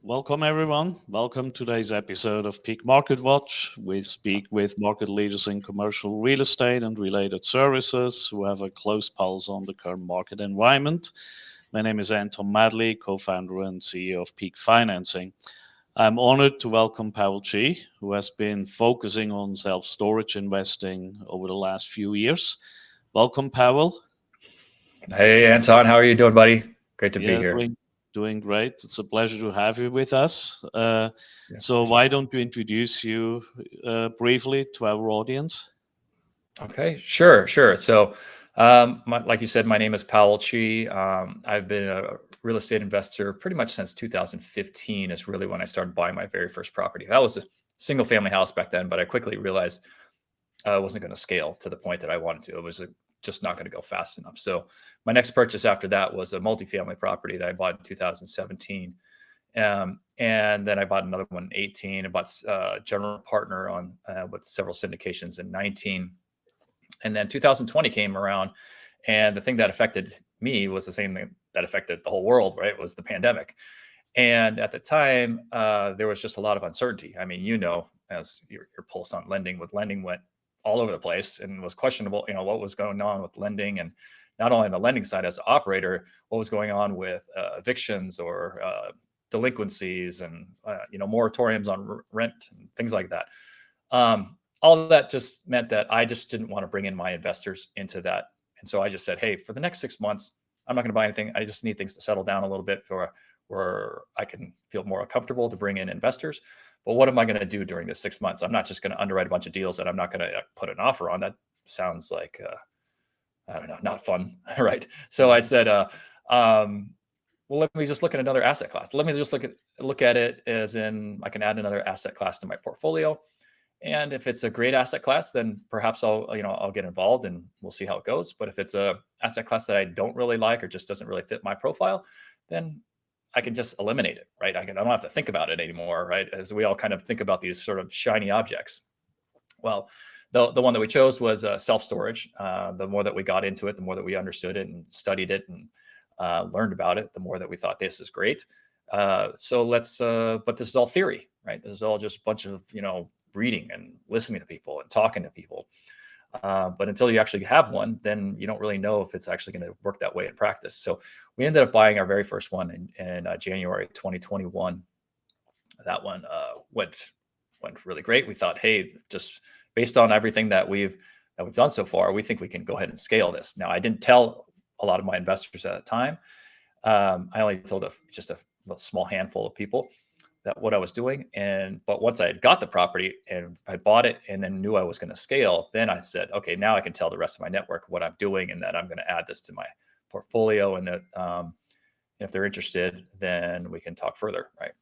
Welcome everyone. Welcome to today's episode of Peak Market Watch. We speak with market leaders in commercial real estate and related services who have a close pulse on the current market environment. My name is Anton Mattli, co-founder and CEO of Peak Financing. I'm honored to welcome Powell Chee, who has been focusing on self-storage investing over the last few years. Welcome, Powell. Hey, Anton, how are you doing, buddy? Great to be Yeah, here. doing great. It's a pleasure to have you with us. Yeah. So why don't you introduce you briefly to our audience? Okay, sure. So, like you said, my name is Powell Chee. I've been a real estate investor pretty much since 2015 is really when I started buying my very first property. That was a single family house back then, but I quickly realized I wasn't going to scale to the point that I wanted to. It was just not going to go fast enough. So my next purchase after that was a multifamily property that I bought in 2017. And then I bought another one in 18. I bought general partner on with several syndications in 19. And then 2020 came around, and the thing that affected me was the same thing that affected the whole world, right? It was the pandemic. And at the time, there was just a lot of uncertainty. I mean, as your pulse on lending went all over the place and was questionable, what was going on with lending, and not only on the lending side as an operator, what was going on with evictions or delinquencies and moratoriums on rent and things like that. All of that just meant that I just didn't want to bring in my investors into that, and so I just said, hey, for the next 6 months, I'm not going to buy anything. I just need things to settle down a little bit for where I can feel more comfortable to bring in investors. But what am I going to do during this 6 months? I'm not just going to underwrite a bunch of deals that I'm not going to put an offer on. That sounds like I don't know, not fun, right? So I said, well, let me just look at another asset class. Let me just look at it as in I can add another asset class to my portfolio. And if it's a great asset class, then perhaps I'll get involved and we'll see how it goes. But if it's a asset class that I don't really like or just doesn't really fit my profile, then I can just eliminate it, right? I don't have to think about it anymore, right? As we all kind of think about these sort of shiny objects. Well, the one that we chose was self-storage. The more that we got into it, the more that we understood it and studied it and learned about it, the more that we thought this is great. But this is all theory, right? This is all just a bunch of, reading and listening to people and talking to people. But until you actually have one, then you don't really know if it's actually going to work that way in practice. So we ended up buying our very first one in January 2021. That one went really great. We thought, hey, just based on everything that we've done so far, we think we can go ahead and scale this. Now, I didn't tell a lot of my investors at the time. I only told just a small handful of people that what I was doing. But once I had got the property and I bought it and then knew I was going to scale, then I said, okay, now I can tell the rest of my network what I'm doing and that I'm going to add this to my portfolio. And that if they're interested, then we can talk further, right?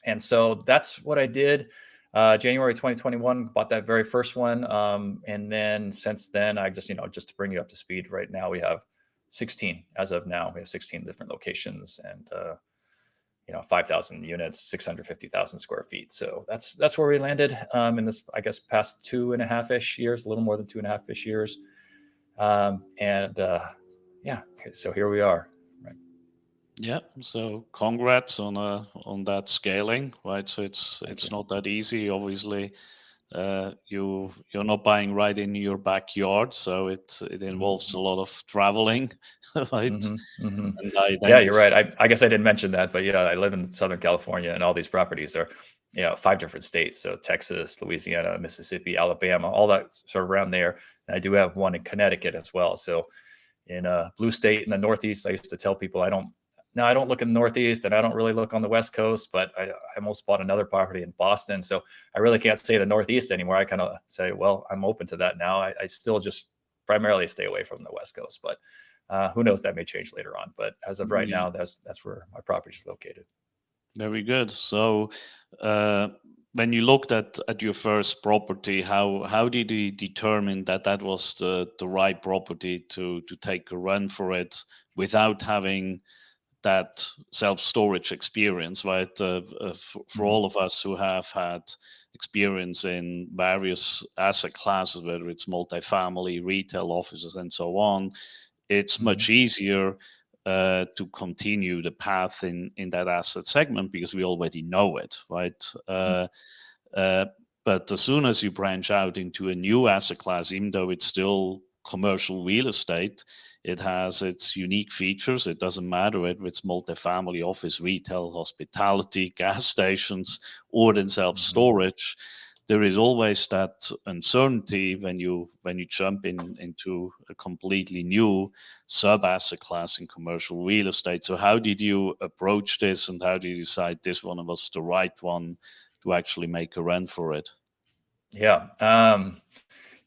And so that's what I did. January 2021, bought that very first one. And then since then, I just to bring you up to speed, right now we have 16 as of now. We have 16 different locations and 5,000 units, 650,000 square feet. So that's where we landed in this, I guess, past 2.5-ish years, a little more than 2.5-ish years. So here we are. Right. Yeah. So congrats on that scaling, right? So it's not that easy, obviously. You're not buying right in your backyard, so it involves a lot of traveling, right? And Yeah, you're right. I guess I didn't mention that, but I live in Southern California, and all these properties are 5 different states. So Texas, Louisiana, Mississippi, Alabama, all that sort of around there. And I do have one in Connecticut as well. So in a blue state in the Northeast, I used to tell people I don't look in the Northeast and I don't really look on the West Coast, but I almost bought another property in Boston. So I really can't say the Northeast anymore. I kind of say, well, I'm open to that now. I still just primarily stay away from the West Coast, but who knows, that may change later on. But as of right now, that's where my property is located. Very good. So when you looked at your first property, how did you determine that was the right property to take a run for it without having that self-storage experience, right? For all of us who have had experience in various asset classes, whether it's multifamily, retail offices, and so on, it's much easier to continue the path in that asset segment because we already know it, right? Uh, but as soon as you branch out into a new asset class, even though it's still commercial real estate, it has its unique features. It doesn't matter whether it's multifamily, office, retail, hospitality, gas stations, or in Hmm. self-storage. There is always that uncertainty when you jump into a completely new sub asset class in commercial real estate. So how did you approach this, and how did you decide this one was the right one to actually make a run for it? Yeah.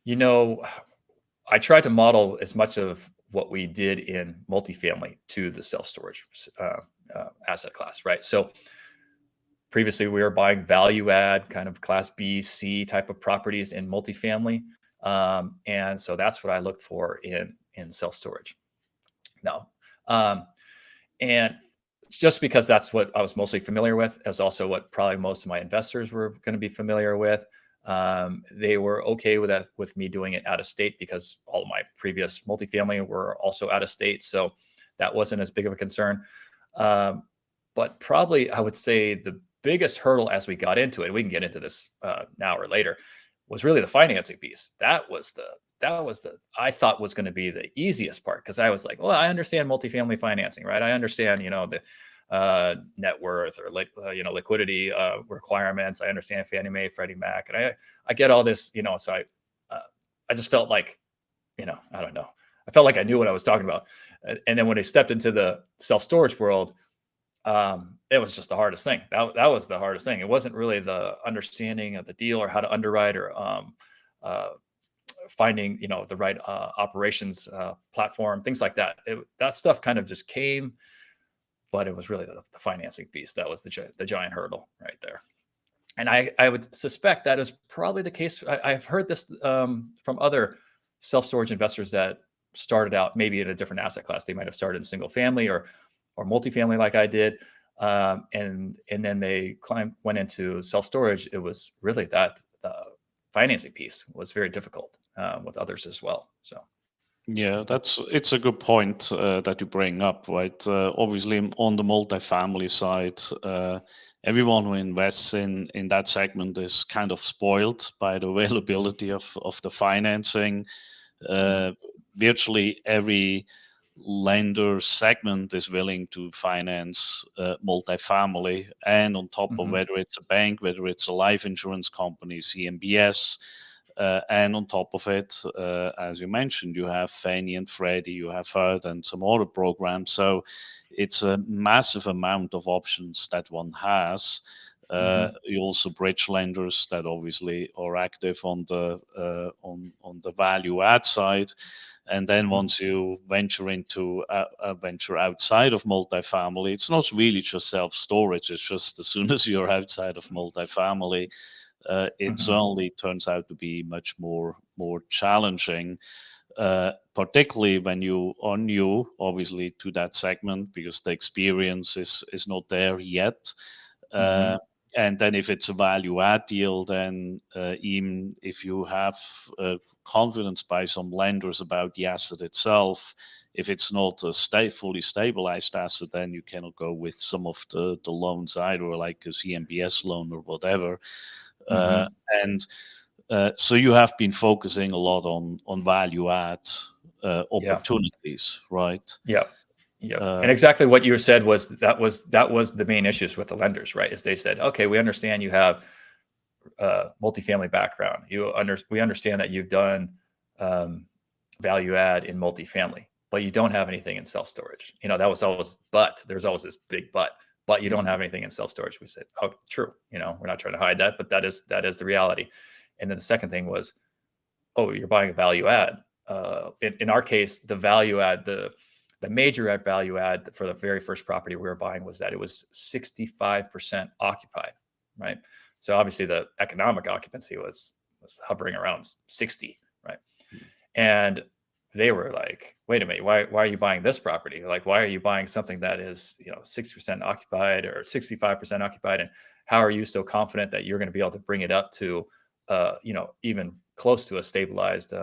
You know, I tried to model as much of what we did in multifamily to the self storage asset class, right? So previously, we were buying value add, kind of class B, C type of properties in multifamily, and so that's what I look for in self storage. Now, um, and just because that's what I was mostly familiar with, it was also what probably most of my investors were going to be familiar with. They were okay with that, with me doing it out of state because all of my previous multifamily were also out of state, so that wasn't as big of a concern. Um, but probably I would say the biggest hurdle as we got into it, we can get into this now or later, was really the financing piece. That was the I thought was going to be the easiest part because I was like, well, I understand multifamily financing, right? I understand, the net worth or liquidity requirements. I understand Fannie Mae, Freddie Mac, and I get all this, So uh, I just felt like, I don't know. I felt like I knew what I was talking about. And then when I stepped into the self storage world, it was just the hardest thing. That was the hardest thing. It wasn't really the understanding of the deal or how to underwrite or uh, finding the right operations platform, things like that. That stuff kind of just came, but it was really the financing piece that was the giant hurdle right there. And I would suspect that is probably the case. I've heard this from other self storage investors that started out maybe in a different asset class. They might have started in single family or multifamily like I did, and then they went into self storage. It was really that the financing piece was very difficult with others as well. So. Yeah, it's a good point that you bring up, right? Obviously, on the multifamily side, everyone who invests in that segment is kind of spoiled by the availability of the financing. Mhm. Uh, Virtually every lender segment is willing to finance multifamily, and on top of Mhm. whether it's a bank, whether it's a life insurance company, CMBS. And on top of it, as you mentioned, you have Fannie and Freddie, you have HUD and some other programs. So it's a massive amount of options that one has. Mhm. You also bridge lenders that obviously are active on the value add side. And then Mhm. once you venture into a venture outside of multifamily, it's not really just self storage. It's just as soon as you're outside of multifamily, it Mhm. certainly turns out to be much more challenging, particularly when you are new, obviously, to that segment because the experience is not there yet. Uh, Mhm. and then if it's a value add deal, then even if you have confidence by some lenders about the asset itself, if it's not a fully stabilized asset, then you cannot go with some of the loans either, like a CMBS loan or whatever. Uh, Mhm. and so you have been focusing a lot on value add Yeah. opportunities, right? Yep. Yep. Uh, And exactly what you said was the main issues with the lenders, right? Is they said, okay, we understand you have multifamily background. We understand that you've done um, value add in multifamily, but you don't have anything in self storage. That was always, but there's always this big but you don't mm, have anything in self storage. We said, oh, true. We're not trying to hide that, but that is the reality. And then the second thing was, oh, you're buying a value add. In our case, the value add, the major add value add for the very first property we were buying was that it was 65% occupied, right? So obviously the economic occupancy was hovering around 60, right? And they were like, wait a minute, why are you buying this property? Like, why are you buying something that is 60% occupied or 65% occupied? And how are you so confident that you're going to be able to bring it up to even close to a stabilized,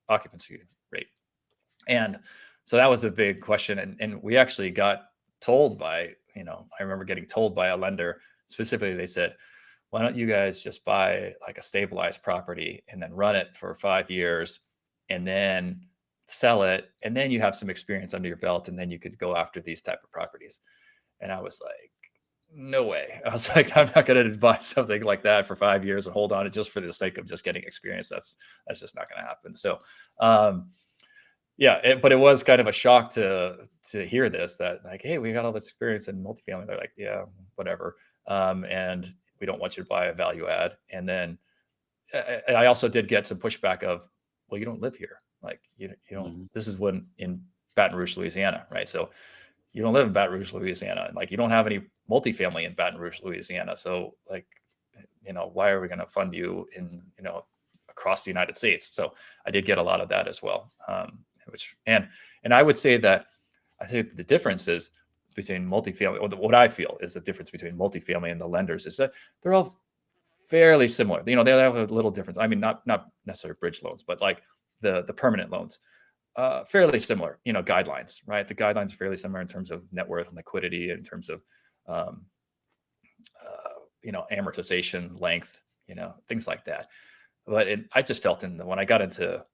occupancy rate? And So that was the big question. And we actually got told by, I remember getting told by a lender specifically, they said, why don't you guys just buy like a stabilized property and then run it for 5 years and then sell it. And then you have some experience under your belt and then you could go after these type of properties. And I was like, no way. I was like, I'm not going to buy something like that for 5 years and hold on to it just for the sake of just getting experience. That's just not going to happen. So, yeah, but it was kind of a shock to hear this, that like, hey, we got all this experience in multifamily. They're like, yeah, whatever, and we don't want you to buy a value add. And then I also did get some pushback of, well, you don't live here, like you don't. Mhm. This is when in Baton Rouge, Louisiana, right? So you don't live in Baton Rouge, Louisiana, and like you don't have any multifamily in Baton Rouge, Louisiana. So like, why are we going to fund you in across the United States? So I did get a lot of that as well. Which and I would say that I think the difference is between multifamily, or what I feel is the difference between multifamily and the lenders is that they're all fairly similar. They have a little difference. I mean, not necessarily bridge loans, but like the permanent loans, fairly similar. Guidelines, right? The guidelines are fairly similar in terms of net worth and liquidity, in terms of um, amortization length, things like that. But I just felt when I got into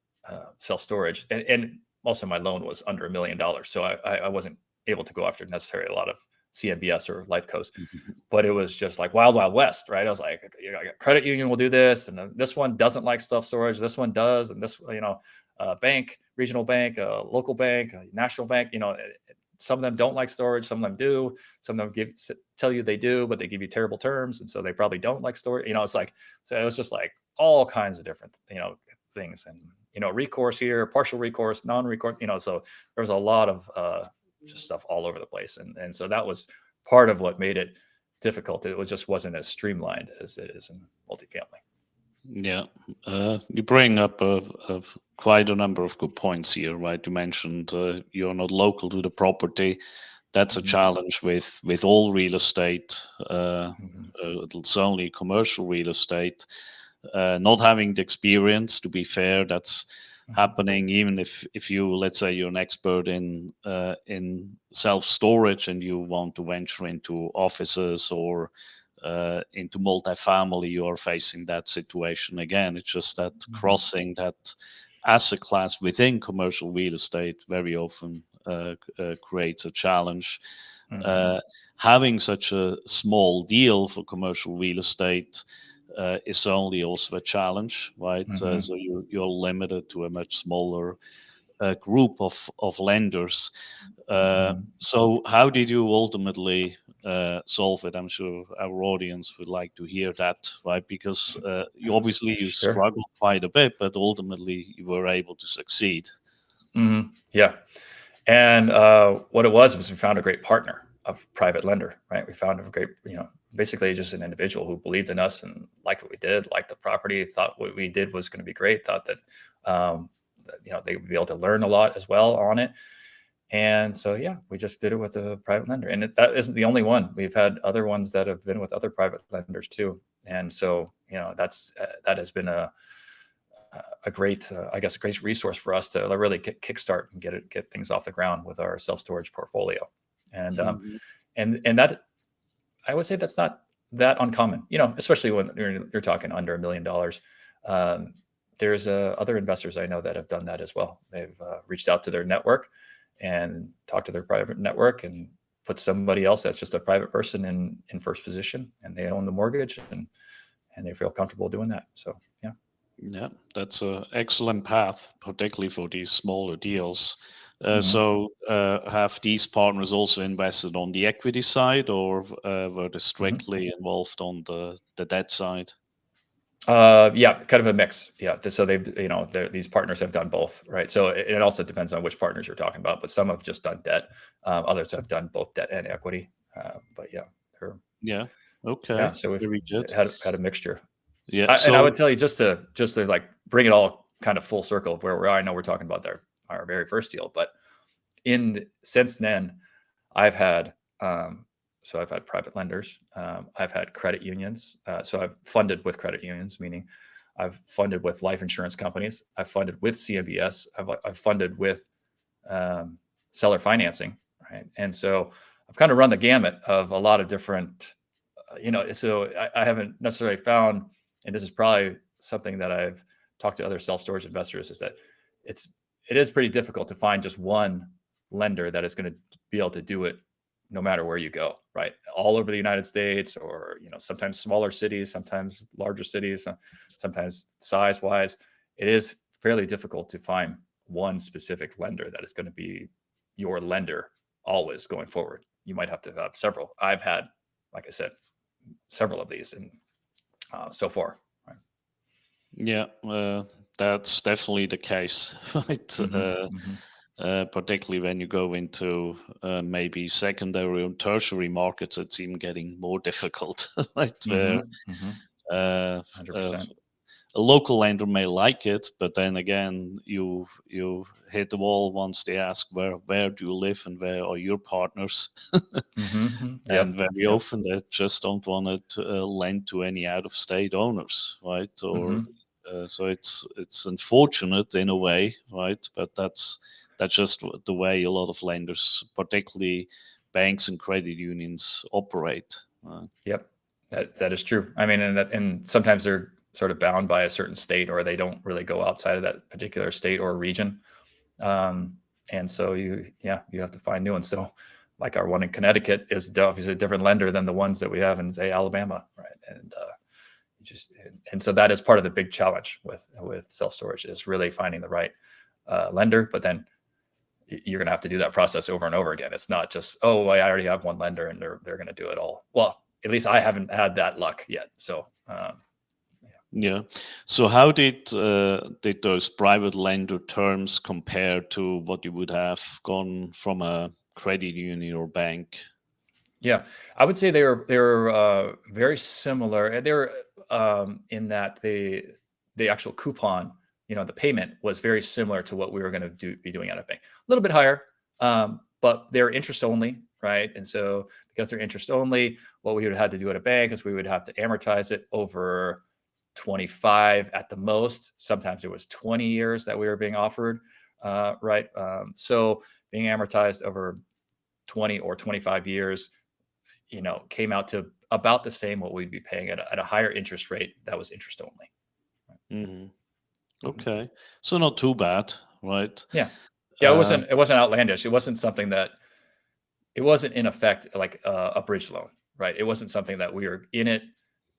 self storage, and also my loan was under $1 million, so I wasn't able to go after necessarily a lot of CMBS or life cos, but it was just like wild, wild west, right? I was like, credit union will do this, and then this one doesn't like self storage, this one does, and this, bank, regional bank, local bank, national bank, some of them don't like storage, some of them do, some of them tell you they do, but they give you terrible terms, and so they probably don't like storage. It's like, so it was just like all kinds of different, things, and recourse here, partial recourse, non-recourse, so there was a lot of just stuff all over the place, and so that was part of what made it difficult. It just wasn't as streamlined as it is in multifamily. Yeah, you bring up of quite a number of good points here, right? You mentioned you're not local to the property. That's a Mhm. challenge with all real estate. Mhm. It's only commercial real estate. Not having the experience, to be fair, that's Mhm. happening even if you, let's say, you're an expert in self storage and you want to venture into offices or into multifamily, you are facing that situation again. It's just that Mhm. crossing that asset class within commercial real estate very often creates a challenge. Mhm. Uh, Having such a small deal for commercial real estate is only also a challenge, right? Mhm. So you're limited to a much smaller group of lenders. Mhm. So how did you ultimately solve it? I'm sure our audience would like to hear that, right? Because you Sure. struggled quite a bit, but ultimately you were able to succeed. Yeah. And what it was we found a great partner, a private lender, right? We found a great, basically just an individual who believed in us and liked what we did, liked the property, thought what we did was going to be great, thought that they would be able to learn a lot as well on it. And so, yeah, we just did it with a private lender. And that isn't the only one. We've had other ones that have been with other private lenders too. And so, that has been a great, I guess, a great resource for us to really kickstart and get things off the ground with our self storage portfolio. And Mhm. that, I would say that's not that uncommon, especially when you're talking under $1 million. Um, there's other investors I know that have done that as well. They've reached out to their network and talked to their private network and put somebody else that's just a private person in first position, and they own the mortgage, and they feel comfortable doing that. So yeah. Yeah, that's an excellent path, particularly for these smaller deals. Mhm. Have these partners also invested on the equity side, or were they Mhm. strictly involved on the debt side? Yeah, kind of a mix. Yeah, so these partners have done both, right? So it also depends on which partners you're talking about, but some have just done debt. Others have done both debt and equity. But yeah, they're, Yeah. yeah. Okay. So we've Very good. had a mixture. Yeah. And I would So. tell you, just to like bring it all kind of full circle of where we are. I know we're talking about our very first deal, but since then, I've had I've had private lenders. I've had credit unions. So I've funded with credit unions, meaning I've funded with life insurance companies. I've funded with CMBS. I've funded with seller financing, right? And so I've kind of run the gamut of a lot of different, so I haven't necessarily found, and this is probably something that I've talked to other self-storage investors, is that it's it is pretty difficult to find just one lender that is going to be able to do it no matter where you go, right? All over the United States, or sometimes smaller cities, sometimes larger cities, sometimes size wise, it is fairly difficult to find one specific lender that is going to be your lender always going forward. You might have to have several. I've had, like I said, several of these, and so far. Right? Yeah, that's definitely the case, right? Mm-hmm, mm-hmm, Particularly when you go into maybe secondary or tertiary markets, it's even getting more difficult, right? mm-hmm, Where mm-hmm. uh, uh, 100%. a local lender may like it, but then again, you hit the wall once they ask where do you live and where are your partners, Mm-hmm. and Yep. very Yep. often they just don't want to lend to any out of state owners, right? Or Mm-hmm. so it's unfortunate in a way, right? But that's just the way a lot of lenders, particularly banks and credit unions, operate. Yep. That is true. I mean, and sometimes they're sort of bound by a certain state, or they don't really go outside of that particular state or region. Um, and so you have to find new ones. So, like our one in Connecticut is obviously a different lender than the ones that we have in, say, Alabama, right? And and so that is part of the big challenge with self storage, is really finding the right lender. But then you're going to have to do that process over and over again. It's not just, oh, I already have one lender and they're going to do it all. Well, at least I haven't had that luck yet. So yeah. Yeah. So how did those private lender terms compare to what you would have gone from a credit union or bank? Yeah, I would say they're very similar. And they're in that the actual coupon, the payment was very similar to what we were going to be doing at a bank. A little bit higher, but they're interest only, right? And so because they're interest only, what we would have had to do at a bank is we would have to amortize it over 25 at the most. Sometimes it was 20 years that we were being offered, right? So being amortized over 20 or 25 years, came out to about the same what we'd be paying at a higher interest rate that was interest only. Hmm. Mhm. Okay. So not too bad, right? Yeah. Yeah, Uh, it wasn't outlandish. It wasn't something that it wasn't in effect like a bridge loan, right? It wasn't something that we were in it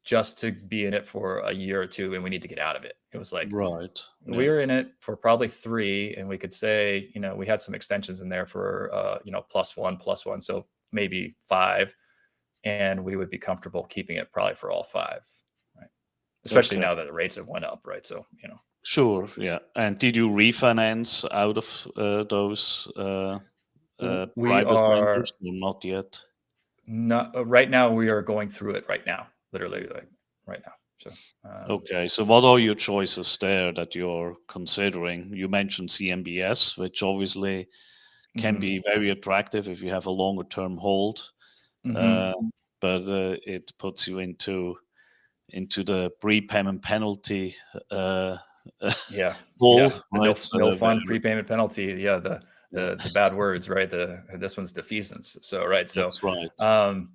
just to be in it for a year or two and we need to get out of it. It was like right. we Yeah. were in it for probably 3, and we could say, we had some extensions in there for plus one, so maybe 5, and we would be comfortable keeping it probably for all 5, right? Especially Okay. now that the rates have went up, right? So, Sure. Yeah. And did you refinance out of those we private lenders are or not yet? not right now. We are going through it right now, literally, like right now. So, Okay, so what are your choices there that you're considering? You mentioned CMBS, which obviously can mhm, be very attractive if you have a longer term hold, mhm. uh, but it puts you into the prepayment penalty uh, Yeah, hole, yeah. The right? no Where, fun prepayment penalty. Yeah, yeah, the bad words, right? This one's defeasance. So, right. So, that's right. um,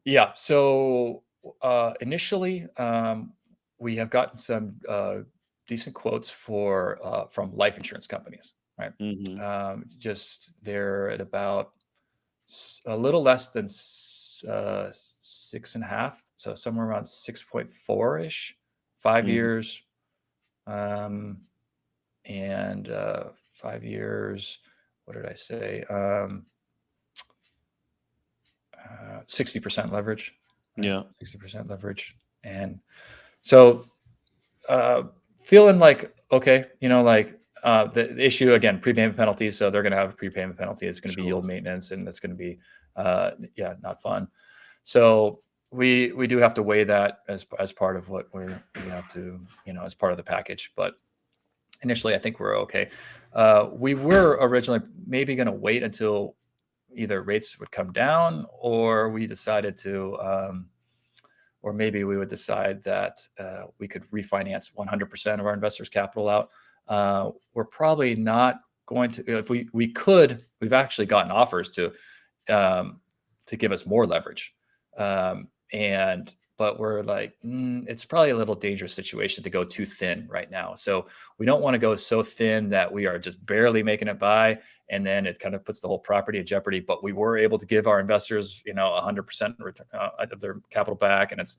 yeah. So initially, we have gotten some decent quotes from life insurance companies, right? Hmm. Just they're at about a little less than 6.5, so somewhere around 6.4 ish, 5 years, um, and 5 years. What did I say? 60% leverage, right? Yeah, 60% leverage, and so uh, feeling like okay, the issue again, prepayment penalty. So they're going to have a prepayment penalty. It's going to be sure. yield maintenance, and it's going to be yeah, not fun. So we do have to weigh that as part of what we have to, as part of the package. But initially, I think we're okay. We were originally maybe going to wait until either rates would come down, or we decided to. Or maybe we would decide that we could refinance 100% of our investors' capital out. We're probably not going to, if we could, we've actually gotten offers um, to give us more leverage. And but we're like, it's probably a little dangerous situation to go too thin right now. So we don't want to go so thin that we are just barely making it by, and then it kind of puts the whole property in jeopardy. But we were able to give our investors, 100% return of their capital back, and it's,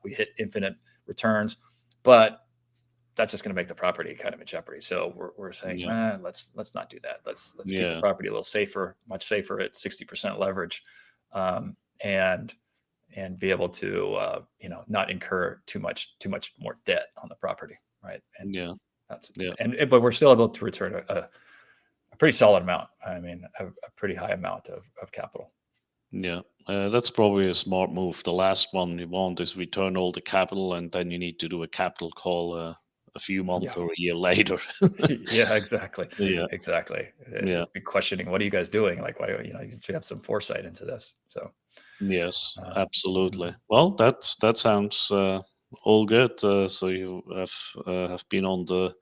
we hit infinite returns, but that's just going to make the property kind of in jeopardy. So we're saying, Yeah. let's not do that. Let's keep the Yeah. property a little safer, much safer at 60% leverage, um, and be able to not incur too much more debt on the property, right? And Yeah. that's Yeah. but we're still able to return a pretty solid amount. I mean, a pretty high amount of capital. Yeah. That's probably a smart move. The last one you want is return all the capital, and then you need to do a capital call a few months Yeah. or a year later. Yeah, exactly. Yeah. Exactly. Yeah. Be questioning, what are you guys doing? Like, why do you should have some foresight into this? So, Yes, um, absolutely. mhm. Well, that sounds all good. So you have been on the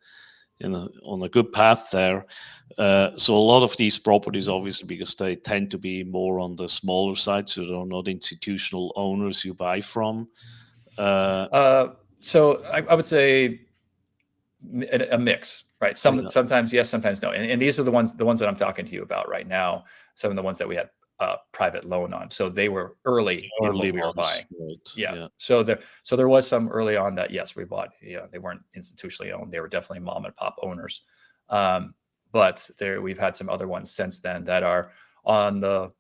on a good path there. So a lot of these properties, obviously, because they tend to be more on the smaller side, so they're not institutional owners you buy from. Uh, uh, so I would say a mix, right? yeah, Sometimes yes, sometimes no. And these are the ones that I'm talking to you about right now. Some of the ones that we had private loan on, so they were early in early what we were ones, buying. right? Yeah. Yeah, So there was some early on that, yes, we bought. Yeah, they weren't institutionally owned. They were definitely mom and pop owners. Um, but we've had some other ones since then that are on the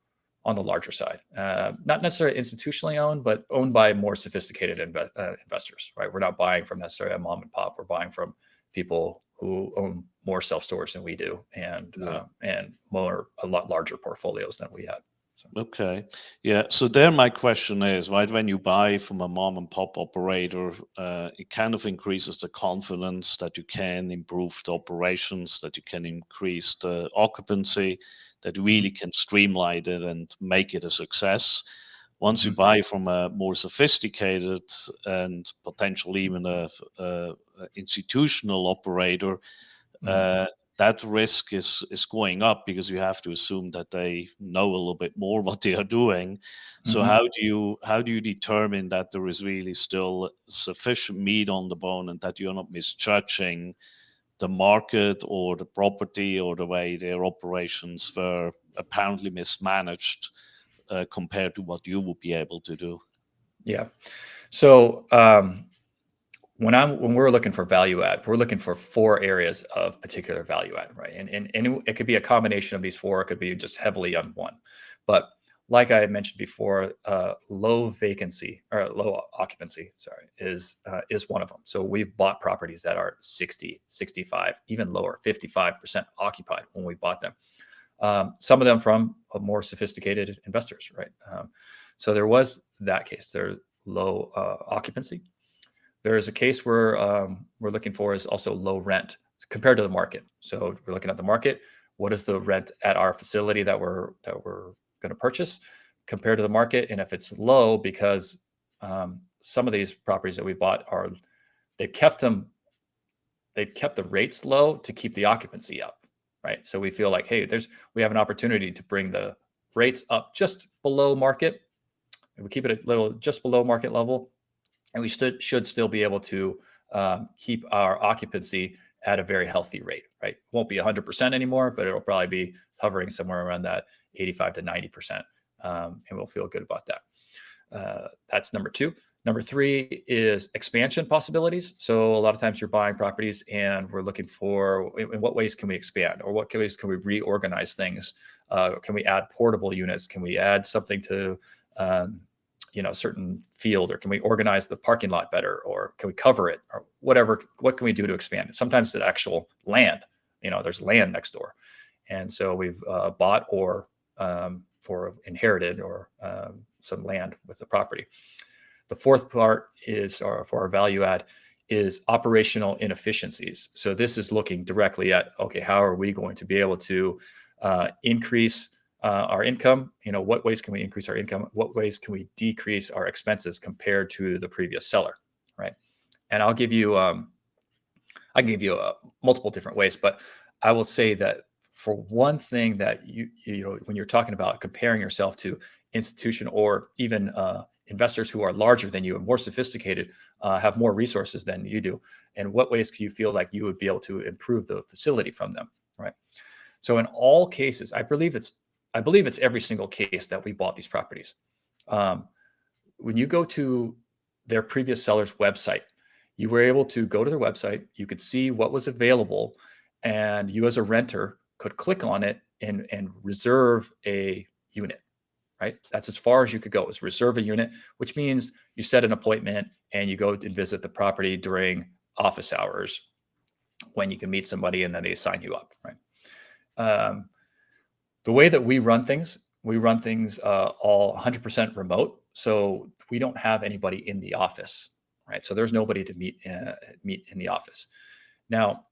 larger side, not necessarily institutionally owned, but owned by more sophisticated investors. Right, we're not buying from necessarily a mom and pop. We're buying from people who own more self storage than we do, yeah. and a lot larger portfolios than we had. So, Okay. Yeah. So there my question is, right, when you buy from a mom and pop operator, it kind of increases the confidence that you can improve the operations, that you can increase the occupancy, that you mhm, really can streamline it and make it a success. Once you mhm, buy from a more sophisticated and potentially even a institutional operator, mhm, uh, that risk is going up because you have to assume that they know a little bit more what they are doing. So mhm. how do you determine that there is really still sufficient meat on the bone and that you're not misjudging the market or the property or the way their operations were apparently mismanaged compared to what you would be able to do? Yeah. So when we're looking for value add, we're looking for four areas of particular value add, right? And it could be a combination of these four. It could be just heavily on one. But like I had mentioned before, low vacancy or low occupancy, sorry, is one of them. So we've bought properties that are 60, 65, even lower, 55% occupied when we bought them. Some of them from more sophisticated investors, right? So there was that case. There low occupancy. There is a case where we're looking for is also low rent compared to the market. So we're looking at the market. What is the rent at our facility that we're going to purchase compared to the market? And if it's low, because some of these properties that we bought are they've kept them they've kept the rates low to keep the occupancy up, right? So we feel like, hey, we have an opportunity to bring the rates up just below market. And we keep it a little just below market level, and we should still be able to keep our occupancy at a very healthy rate, right? Won't be 100% anymore, but it'll probably be hovering somewhere around that 85 to 90%, and we'll feel good about that. That's number two. Number three is expansion possibilities. So a lot of times you're buying properties and we're looking for in what ways can we expand, or what ways can we reorganize things? Can we add portable units? Can we add something to um, certain field, or can we organize the parking lot better, or can we cover it, or whatever? What can we do to expand it? Sometimes the actual land, there's land next door, and so we've bought or for inherited or some land with the property. The fourth part is for our value add is operational inefficiencies. So this is looking directly at, okay, how are we going to be able to increase our income? What ways can we increase our income? What ways can we decrease our expenses compared to the previous seller, right? And I can give you multiple different ways, but I will say that for one thing that you know, when you're talking about comparing yourself to institution or even investors who are larger than you and more sophisticated, have more resources than you do, and what ways do you feel like you would be able to improve the facility from them, right? So in all cases, I believe it's every single case that we bought these properties. Um, when you go to their previous seller's website, you were able to go to their website, you could see what was available, and you as a renter could click on it and reserve a unit, right? That's as far as you could go, is reserve a unit, which means you set an appointment and you go and visit the property during office hours when you can meet somebody and then they sign you up, right? Um, the way that we run things all 100% remote. So we don't have anybody in the office, right? So there's nobody to meet in the office. Now,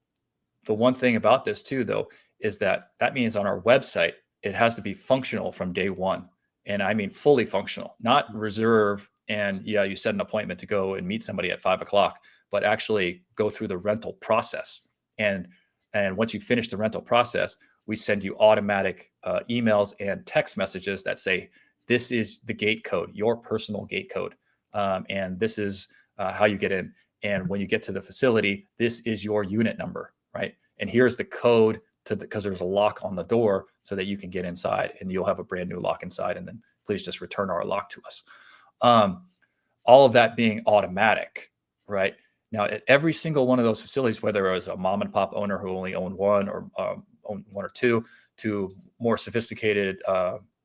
the one thing about this too, though, is that that means on our website, it has to be functional from day one. And I mean fully functional, not reserve. And yeah, you set an appointment to go and meet somebody at 5 o'clock, but actually go through the rental process. And and once you finish the rental process, we send you automatic emails and text messages that say, "This is the gate code, your personal gate code, and this is how you get in. And when you get to the facility, this is your unit number, right? And here's the code because there's a lock on the door so that you can get inside and you'll have a brand new lock inside. And then please just return our lock to us." Um, all of that being automatic, right? Now, at every single one of those facilities, whether it was a mom and pop owner who only owned one or owned one or two, to more sophisticated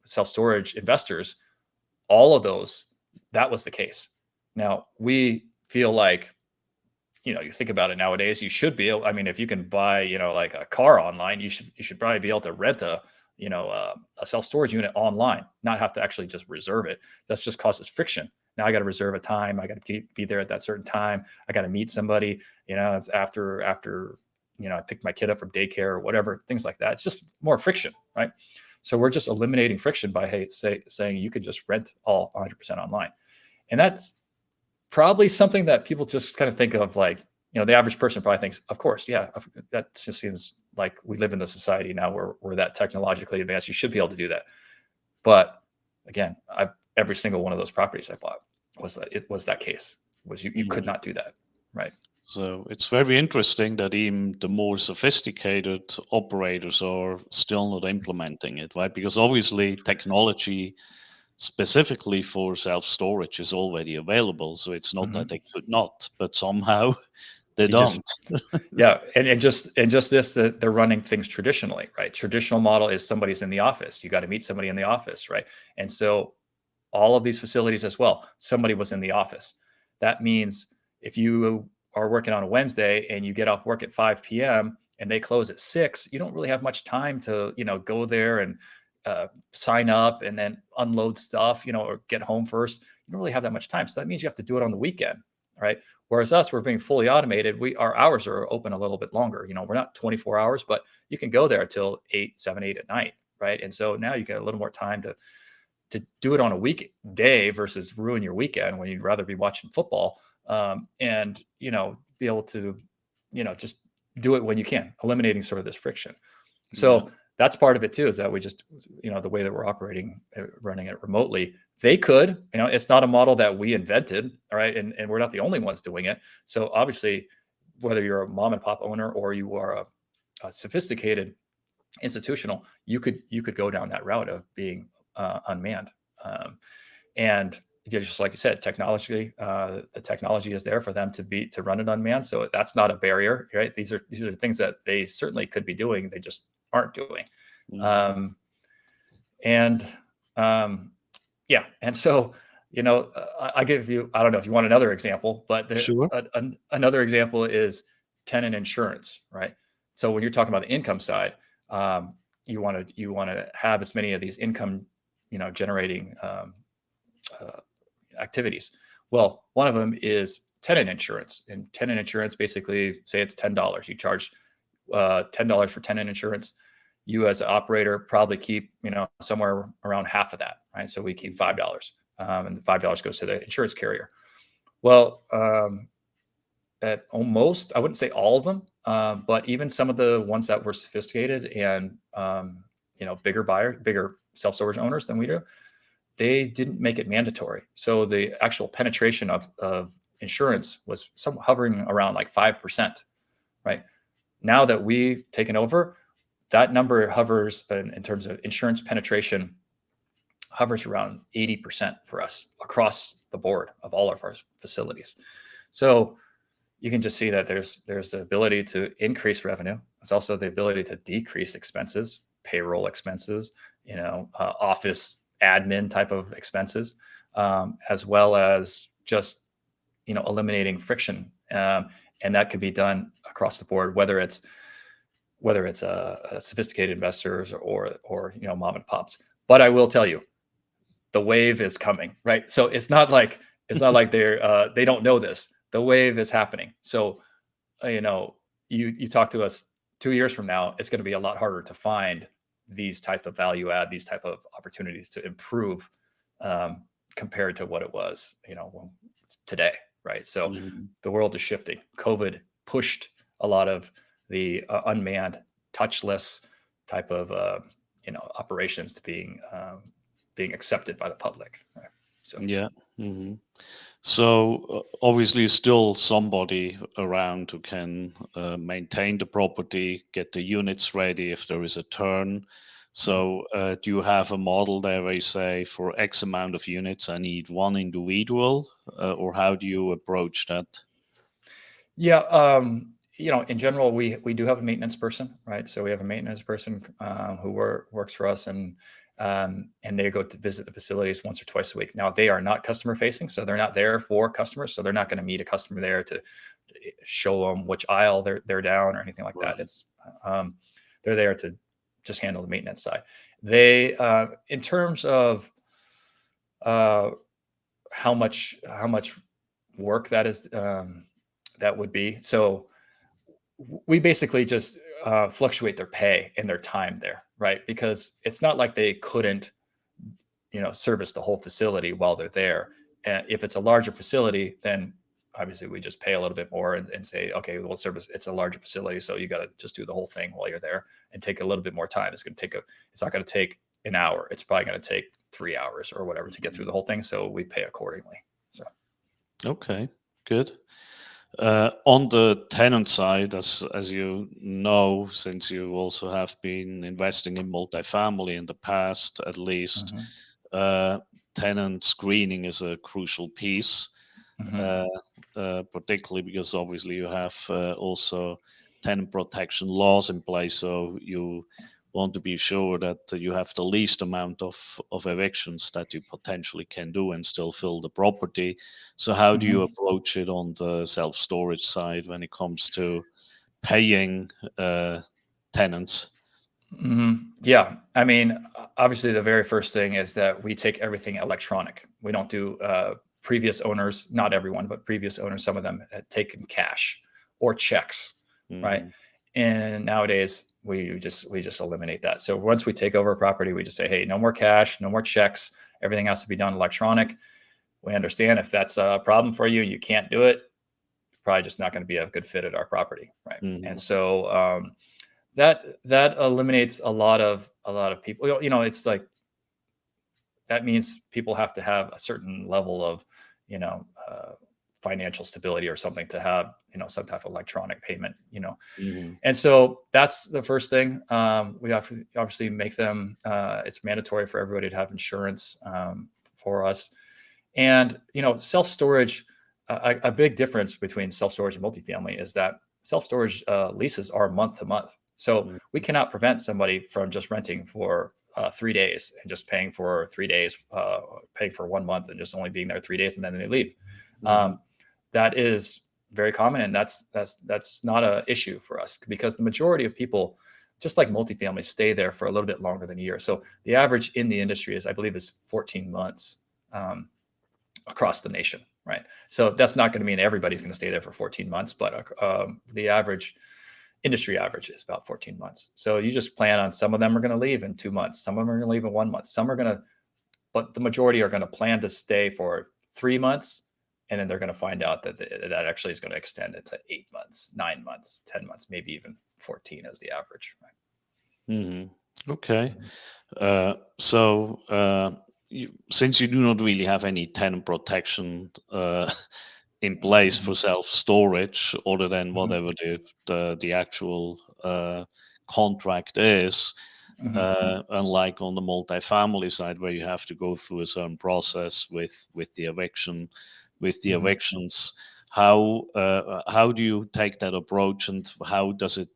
self storage investors, all of those, that was the case. Now, we feel like, you know, you think about it nowadays, you should be able, I mean, if you can buy, you know, like a car online, you should probably be able to rent a self-storage unit online, not have to actually just reserve it. That's just causes friction. Now I got to reserve a time. I got to be there at that certain time. I got to meet somebody, you know, it's after, you know, I picked my kid up from daycare or whatever, things like that. It's just more friction, right? So we're just eliminating friction by, hey, saying you could just rent all 100% online. And that's probably something that people just kind of think of, like, you know, the average person probably thinks, of course, yeah, that just seems like we live in the society now where we're that technologically advanced. You should be able to do that. But again, every single one of those properties I bought was that case. Was you could Yeah. not do that, right? So it's very interesting that even the more sophisticated operators are still not implementing it, right? Because obviously technology specifically for self-storage is already available. So it's not that Mhm. they could not, but somehow they You just don't. Yeah, and just this, that they're running things traditionally, right? Traditional model is somebody's in the office. You got to meet somebody in the office, right? And so all of these facilities as well, somebody was in the office. That means if you are working on a Wednesday and you get off work at 5 p.m. and they close at 6, you don't really have much time to, you know, go there and sign up and then unload stuff, you know, or get home first. You don't really have that much time. So that means you have to do it on the weekend, right? Whereas us, we're being fully automated. Our hours are open a little bit longer. You know, we're not 24 hours, but you can go there till 8, 7, 8 at night, right? And so now you get a little more time to do it on a weekday versus ruin your weekend when you'd rather be watching football, and, you know, be able to, you know, just do it when you can, eliminating sort of this friction. Yeah. So that's part of it too, is that we just, you know, the way that we're operating, running it remotely, they could, you know, it's not a model that we invented. All right. And we're not the only ones doing it. So obviously, whether you're a mom and pop owner or you are a sophisticated institutional, you could go down that route of being unmanned. Um, and just like you said, the technology is there for them to run it unmanned. So that's not a barrier, right? These are things that they certainly could be doing. They just aren't doing. Mhm. Um, and um, yeah, and so, you know, I give you, I don't know if you want another example, but Sure. another example is tenant insurance, right? So when you're talking about the income side, you want to have as many of these income, you know, generating uh, activities. Well, one of them is tenant insurance, and tenant insurance basically, say it's $10. You charge $10 for tenant insurance. You as an operator probably keep, you know, somewhere around half of that, right? So we keep $5, and the $5 goes to the insurance carrier. Well, at almost, I wouldn't say all of them, But even some of the ones that were sophisticated and bigger self-storage owners than we do, they didn't make it mandatory. So the actual penetration of insurance was hovering around like 5%, right? Now that we've taken over, that number hovers in terms of insurance penetration, hovers around 80% for us across the board of all of our facilities. So you can just see that there's the ability to increase revenue. There's also the ability to decrease expenses, payroll expenses, office admin type of expenses, as well as just eliminating friction, and that could be done across the board, whether it's a sophisticated investors or mom and pops. But I will tell you, the wave is coming, right? So it's not like they don't know this. The wave is happening. So you talk to us 2 years from now, it's going to be a lot harder to find these type of value add, these type of opportunities to improve, compared to what it was, today, right? So the world is shifting. COVID pushed a lot of the unmanned, touchless type of operations to being accepted by the public. Right? So Yeah. hmm So obviously, still somebody around who can maintain the property, get the units ready if there is a turn. So do you have a model there where you say for X amount of units, I need one individual, or how do you approach that? yeah, in general, we do have a maintenance person, right? So we have a maintenance person who works for us, and they go to visit the facilities once or twice a week. Now they are not customer facing, so they're not there for customers. So they're not going to meet a customer there to show them which aisle they're down or anything like that. Right. It's they're there to just handle the maintenance side. They, in terms of uh, how much work that is, that would be. So we basically just fluctuate their pay and their time there, right? Because it's not like they couldn't, service the whole facility while they're there. And if it's a larger facility, then obviously we just pay a little bit more and say, okay, we'll service. It's a larger facility, so you got to just do the whole thing while you're there and take a little bit more time. It's not going to take an hour. It's probably going to take 3 hours or whatever to get through the whole thing. So we pay accordingly. So. Okay, good. On the tenant side, as you know, since you also have been investing in multifamily in the past, at least, Mhm. uh, tenant screening is a crucial piece, Mhm. uh, particularly because obviously you have also tenant protection laws in place, so you want to be sure that you have the least amount of evictions that you potentially can do and still fill the property. So how do you Mhm. approach it on the self-storage side when it comes to paying tenants? Yeah. I mean, obviously, the very first thing is that we take everything electronic. We don't do previous owners, not everyone, but previous owners, some of them had taken cash or checks, right? Mhm. And nowadays, we just eliminate that. So once we take over a property, we just say, hey, no more cash, no more checks. Everything has to be done electronic. We understand if that's a problem for you, you can't do it. Probably just not going to be a good fit at our property, right? And Mhm. so that eliminates a lot of people. It's like that means people have to have a certain level of you know uh, financial stability or something to have some type of electronic payment. Mhm. And so that's the first thing. We obviously make them. It's mandatory for everybody to have insurance for us. And self storage. A big difference between self storage and multifamily is that self storage leases are month to month. So Mhm. we cannot prevent somebody from just renting for 3 days and just paying for 3 days, paying for 1 month and just only being there 3 days and then they leave. Mhm. Um, that is very common, and that's not a issue for us because the majority of people, just like multifamily, stay there for a little bit longer than a year. So the average in the industry is, I believe, is 14 months. Across the nation, right? So that's not going to mean everybody's going to stay there for 14 months, but the industry average is about 14 months. So you just plan on some of them are going to leave in 2 months, some of them are going to leave in 1 month, some are going to, but the majority are going to plan to stay for 3 months and then they're going to find out that that actually is going to extend it to 8 months, 9 months, 10 months, maybe even 14 as the average. Right? Okay. So, since you do not really have any tenant protection in place for self-storage, other than Mhm. whatever the actual contract is, Mhm. unlike on the multifamily side where you have to go through a certain process with the Mhm. evictions, how do you take that approach, and how does it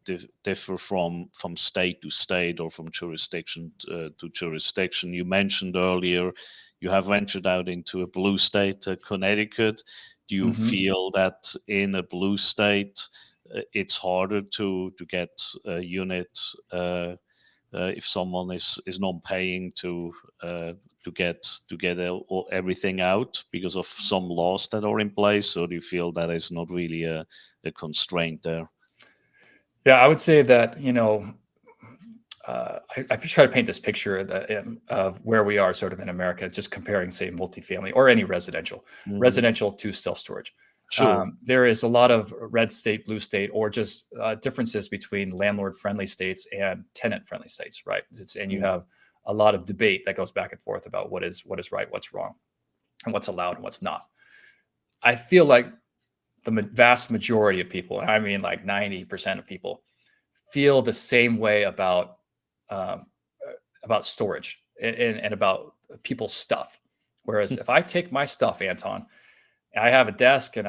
differ from state to state or from jurisdiction to jurisdiction? You mentioned earlier you have ventured out into a blue state, Connecticut. Do you Mhm. feel that in a blue state it's harder to get a unit if someone is not paying uh, to get everything out because of some laws that are in place, or do you feel that is not really a constraint there? Yeah, I would say that, I try to paint this picture of where we are sort of in America, just comparing, say, multifamily or any Hmm. residential to self-storage. Sure. There is a lot of red state, blue state, or just differences between landlord-friendly states and tenant-friendly states, right? And you Hmm. have a lot of debate that goes back and forth about what is right, what's wrong, and what's allowed and what's not. I feel like the vast majority of people, and I mean like 90% of people, feel the same way um, about storage and about people's stuff. Whereas if I take my stuff, Anton, I have a desk and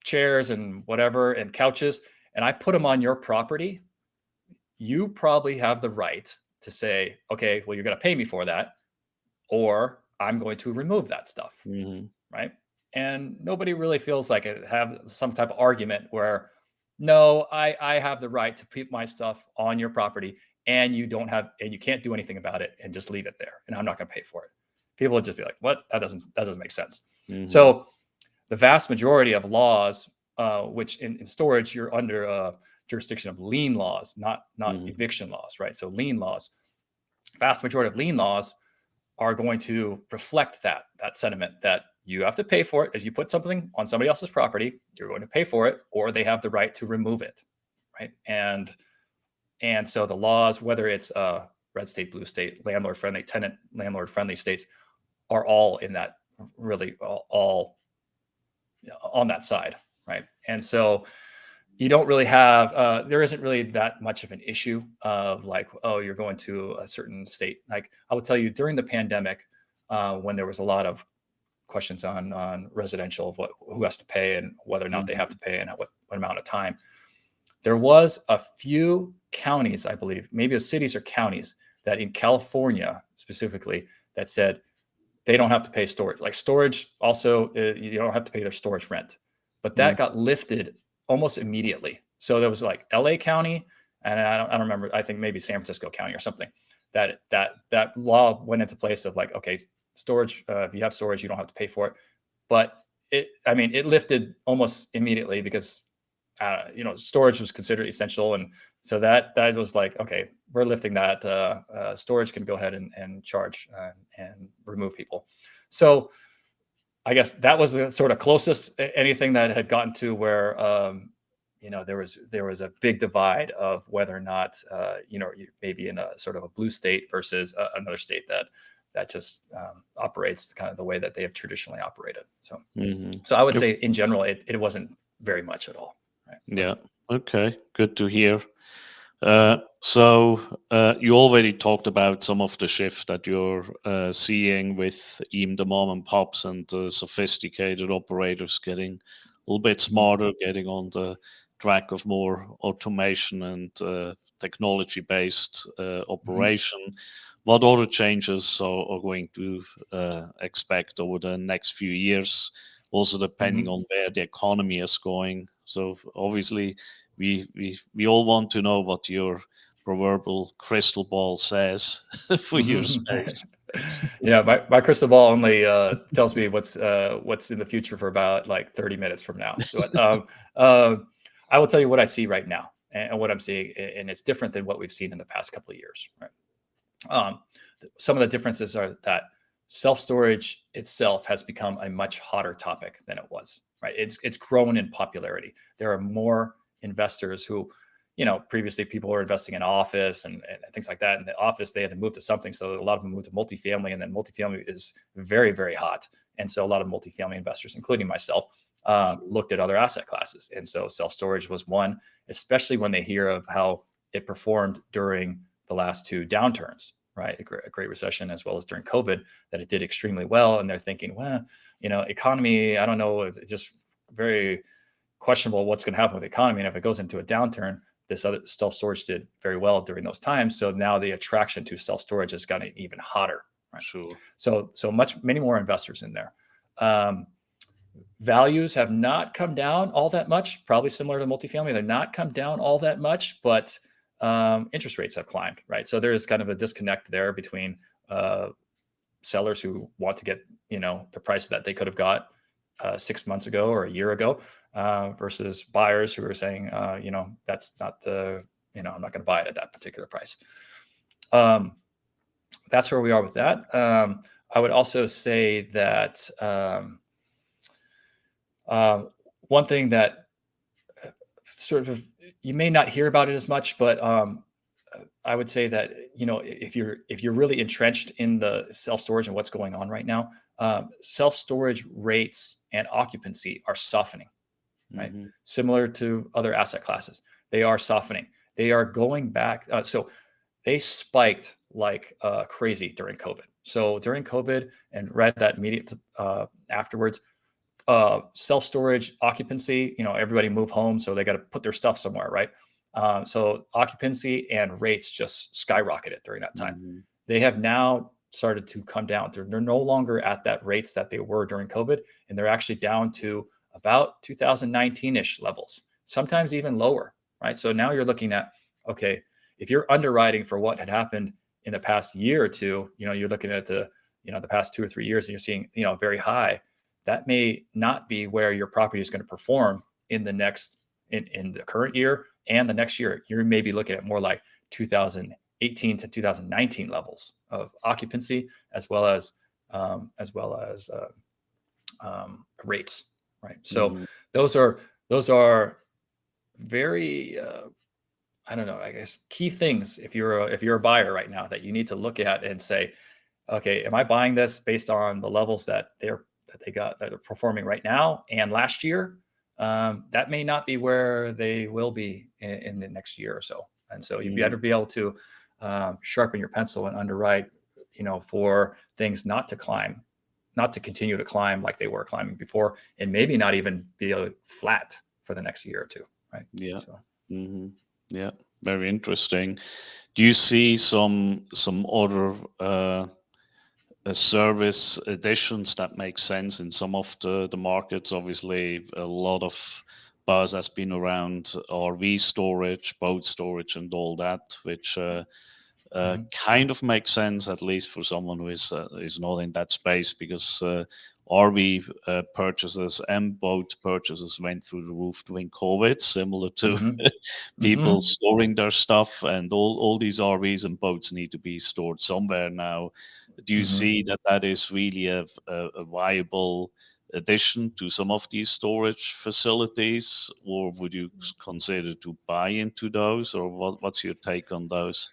chairs and whatever and couches, and I put them on your property, you probably have the right to say, okay, well, you're going to pay me for that, or I'm going to remove that stuff, Hmm. right? And nobody really feels like it have some type of argument where, no, I have the right to keep my stuff on your property, and you can't do anything about it, and just leave it there, and I'm not going to pay for it. People would just be like, what? That doesn't make sense. Hmm. So the vast majority of laws, which in storage you're under jurisdiction of lien laws, not Hmm. eviction laws, right? So lien laws, vast majority of lien laws are going to reflect that sentiment that you have to pay for it. If you put something on somebody else's property, you're going to pay for it, or they have the right to remove it, right? And so the laws, whether it's red state, blue state, landlord friendly, tenant landlord friendly states, are all in that, really all on that side, right? And so you don't really have there isn't really that much of an issue of like, oh, you're going to a certain state. Like I will tell you, during the pandemic, when there was a lot of questions on residential of who has to pay and whether or not they have Hmm. to pay and what amount of time, there was a few counties, I believe, maybe it was cities or counties, that in California specifically, that said they don't have to pay storage. Like storage, also, you don't have to pay their storage rent. But that got lifted almost immediately. So there was like LA County, and I don't remember. I think maybe San Francisco County or something. That law went into place of like, okay, storage. If you have storage, you don't have to pay for it. But it lifted almost immediately because storage was considered essential, and so that was like, okay, we're lifting that. Storage can go ahead and charge and remove people. So I guess that was the sort of closest anything that had gotten to where there was a big divide of whether or not you maybe in a sort of a blue state versus another state that just operates kind of the way that they have traditionally operated. So Hmm. so I would say in general it wasn't very much at all. Right. Yeah. Okay. Good to hear. So, you already talked about some of the shift that you're seeing with even the mom and pops and the sophisticated operators getting a little bit Mhm. smarter, getting on the track of more automation and technology-based Mhm. operation. What other changes are going to expect over the next few years? Also, depending Mhm. on where the economy is going. So, obviously, we all want to know what your proverbial crystal ball says for your Mhm. space. Yeah, my crystal ball only tells me what's in the future for about like 30 minutes from now. So I will tell you what I see right now and what I'm seeing, and it's different than what we've seen in the past couple of years. Right? Um, some of the differences are that self-storage itself has become a much hotter topic than it was, right? It's grown in popularity. There are more investors who, previously people were investing in office and things like that. In the office, they had to move to something. So a lot of them moved to multifamily, and then multifamily is very, very hot. And so a lot of multifamily investors, including myself, Sure. looked at other asset classes. And so self-storage was one, especially when they hear of how it performed during the last two downturns, right? A Great Recession, as well as during COVID, that it did extremely well. And they're thinking, well, economy, I don't know, it's just very questionable what's going to happen with the economy. And if it goes into a downturn, this other self-storage did very well during those times. So now the attraction to self-storage has gotten even hotter, right? Sure. So many more investors in there. Um, Values have not come down all that much, probably similar to multifamily. They're not come down all that much, but interest rates have climbed, right? So there is kind of a disconnect there between sellers who want to get, the price that they could have got 6 months ago or a year ago, versus buyers who are saying, that's not I'm not going to buy it at that particular price. That's where we are with that. I would also say that one thing that sort of you may not hear about it as much, but I would say that if you're really entrenched in the self storage and what's going on right now, self storage rates and occupancy are softening, right? Hmm. Similar to other asset classes, they are softening. They are going back. So they spiked like crazy during COVID. So during COVID and right that immediate afterwards, self-storage occupancy, everybody move home, so they got to put their stuff somewhere, right? So occupancy and rates just skyrocketed during that time. Hmm. They have now started to come down. They're no longer at that rates that they were during COVID, and they're actually down to about 2019-ish levels, sometimes even lower, right? So now you're looking at, okay, if you're underwriting for what had happened in the past year or two, you're looking at the past 2 or 3 years, and you're seeing, very high. That may not be where your property is going to perform in the current year and the next year. You may be looking at more like 2018 to 2019 levels of occupancy, as well as rates, right? So Hmm. those are very I don't know, I guess key things if you're a buyer right now that you need to look at and say, okay, am I buying this based on the levels that are performing right now and last year? That may not be where they will be in the next year or so. And so you better Hmm. be able to sharpen your pencil and underwrite, for things not to continue to climb like they were climbing before, and maybe not even be flat for the next year or two, right? Yeah. So. Hmm. Yeah. Very interesting. Do you see some other service additions that make sense in some of the markets? Obviously, a lot of buzz has been around RV storage, boat storage, and all that, which Mhm. kind of makes sense, at least for someone who is not in that space, because RV purchases and boat purchases went through the roof during COVID, similar to Mhm. people Mhm. storing their stuff, and all these RVs and boats need to be stored somewhere now. Do you Mhm. see that that is really a viable addition to some of these storage facilities, or would you consider to buy into those, or what's your take on those?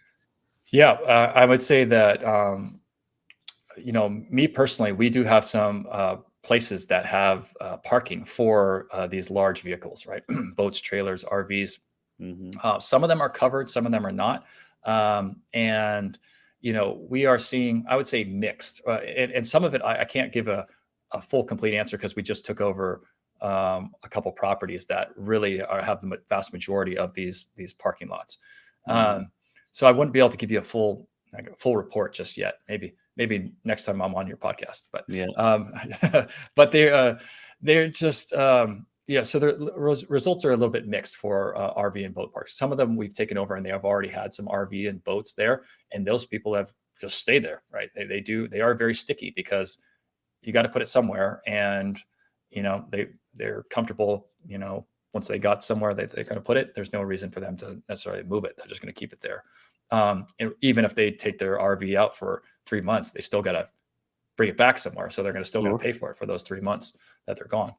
Yeah, I would say that me personally, we do have some places that have parking for these large vehicles, right? Boats, trailers, RVs. Hmm. Some of them are covered, some of them are not. And we are seeing, I would say, mixed. And some of it, I can't give a full, complete answer because we just took over a couple properties that really have the vast majority of these parking lots. Hmm. Um, so I wouldn't be able to give you a full report just yet. Maybe next time I'm on your podcast. But Yeah. but they're just yeah. So the results are a little bit mixed for RV and boat parks. Some of them we've taken over and they have already had some RV and boats there, and those people have just stayed there, right? They are very sticky because you got to put it somewhere, and they're comfortable. Once they got somewhere they're going to put it, there's no reason for them to necessarily move it. They're just going to keep it there. And even if they take their RV out for 3 months, they still got to bring it back somewhere. So they're still going to Sure. pay for it for those 3 months that they're gone.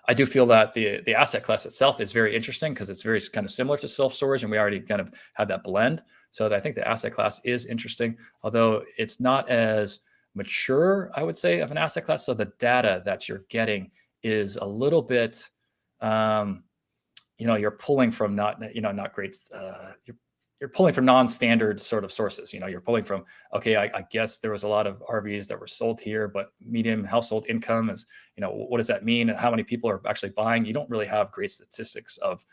I do feel that the asset class itself is very interesting because it's very kind of similar to self storage, and we already kind of have that blend. So I think the asset class is interesting, although it's not as mature, I would say, of an asset class. So the data that you're getting is a little bit, um, you're pulling from not great. You're pulling from non-standard sort of sources. You're pulling from, okay, I guess there was a lot of RVs that were sold here, but median household income is, what does that mean? And how many people are actually buying? You don't really have great statistics of,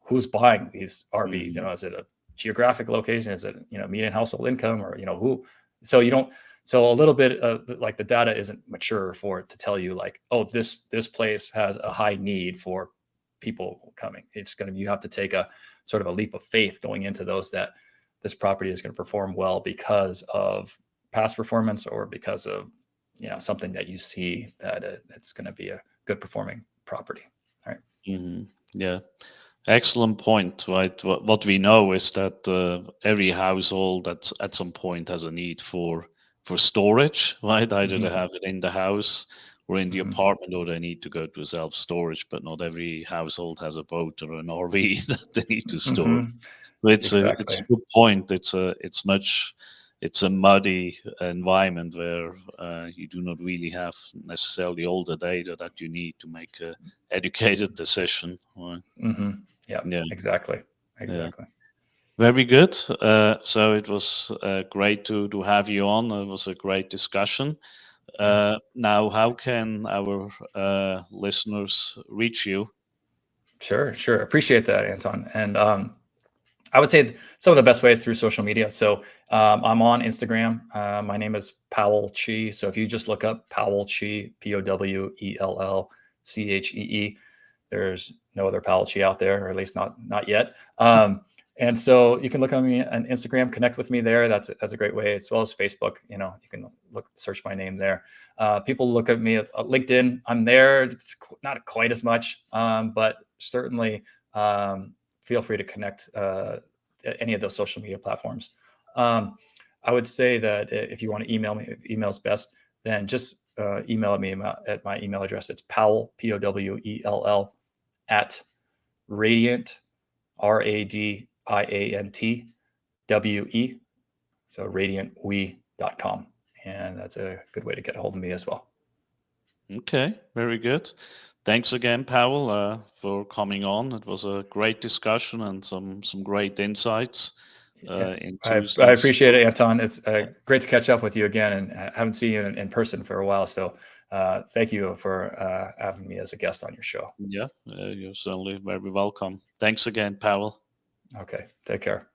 who's buying these RVs. Mhm. Is it a geographic location? Is it, median household income, or, who? So you don't. So a little bit like the data isn't mature for it to tell you like, oh, this place has a high need for people coming. You have to take a sort of a leap of faith going into those that this property is going to perform well because of past performance or because of something that you see that it's going to be a good performing property. All right. Mhm. Yeah. Excellent point, right? What we know is that every household at some point has a need for storage, right? Either they Mm-hmm. have it in the house or in the Mm-hmm. apartment, or they need to go to self-storage. But not every household has a boat or an RV that they need to store. Mm-hmm. So it's a Exactly. good point. It's a muddy environment where you do not really have necessarily all the data that you need to make a educated decision. Right? Mm-hmm. Yeah, Yeah, exactly. yeah. Exactly. Very good. So it was great to have you on. It was a great discussion. Yeah. Now, how can our listeners reach you? Sure. Sure. Appreciate that, Anton. And I would say some of the best ways through social media. So I'm on Instagram. My name is Powell Chee. So if you just look up Powell Chee, Powellchee, there's no other Powell Chee out there, or at least not yet. And so you can look on me on Instagram, connect with me there. That's a great way, as well as Facebook. You can search my name there. People look at me at LinkedIn. I'm there, not quite as much, but certainly feel free to connect any of those social media platforms. Um, I would say that if you want to email me, if email's best, then just email me at my email address. It's Powell, Powell, at Radiant, RADIANTWE, so radiantwe.com. And that's a good way to get a hold of me as well. Okay, very good. Thanks again, Powell, for coming on. It was a great discussion and some great insights Yeah, into I self. appreciate it, Anton. It's great to catch up with you again, and I haven't seen you in person for a while. So thank you for having me as a guest on your show. Yeah, you're certainly very welcome. Thanks again, Powell. Okay, take care.